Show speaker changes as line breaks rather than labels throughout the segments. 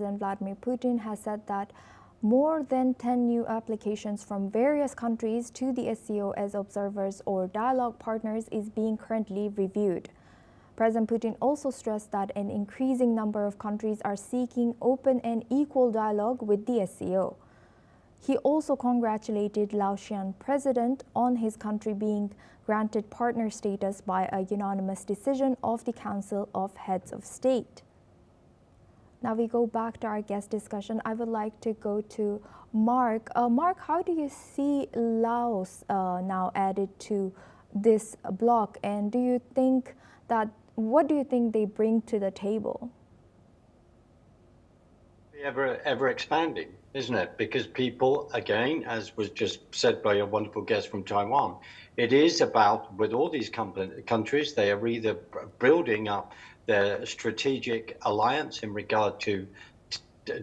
President Vladimir Putin has said that more than 10 new applications from various countries to the SCO as observers or dialogue partners is being currently reviewed. President Putin also stressed that an increasing number of countries are seeking open and equal dialogue with the SCO. He also congratulated Laotian president on his country being granted partner status by a unanimous decision of the Council of Heads of State. Now we go back to our guest discussion. I would like to go to Mark. Mark, how do you see Laos now added to this bloc, and what do you think they bring to the table?
Ever expanding, isn't it? Because people, again, as was just said by a wonderful guest from Taiwan, it is about, with all these countries, they are either building up their strategic alliance in regard to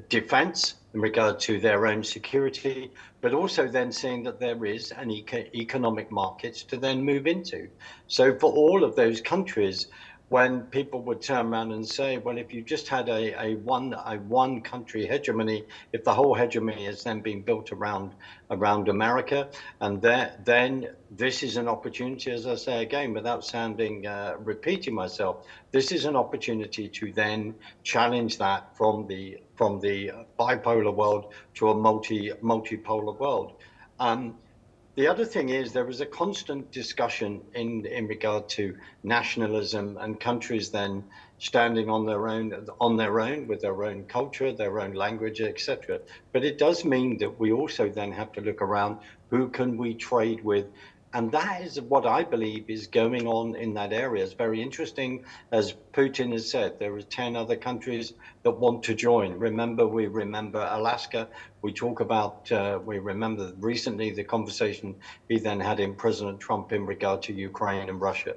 defense, in regard to their own security, but also then seeing that there is an economic markets to then move into. So for all of those countries, when people would turn around and say, well, if you just had a one country hegemony, if the whole hegemony is then being built around America, and then this is an opportunity, as I say again, without sounding repeating myself, this is an opportunity to then challenge that from the bipolar world to a multipolar world. The other thing is there was a constant discussion in regard to nationalism and countries then standing on their own with their own culture, their own language, etc. But it does mean that we also then have to look around, who can we trade with? And that is what I believe is going on in that area. It's very interesting, as Putin has said, there are 10 other countries that want to join. We remember Alaska. We remember recently the conversation he then had in President Trump in regard to Ukraine and Russia.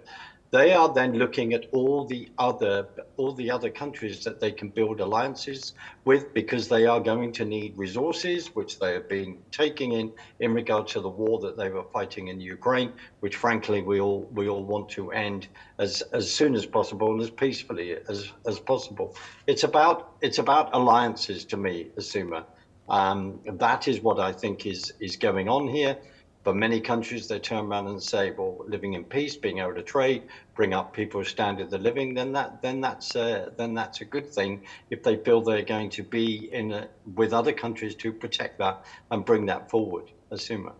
They are then looking at all the other countries that they can build alliances with, because they are going to need resources, which they have been taking in regard to the war that they were fighting in Ukraine, which frankly we all want to end as soon as possible and as peacefully as possible. It's about alliances to me, Asuma. That is what I think is going on here. For many countries, they turn around and say, well, living in peace, being able to trade, bring up people's standard of living, then that's a good thing if they feel they're going to be with other countries to protect that and bring that forward. Asuma.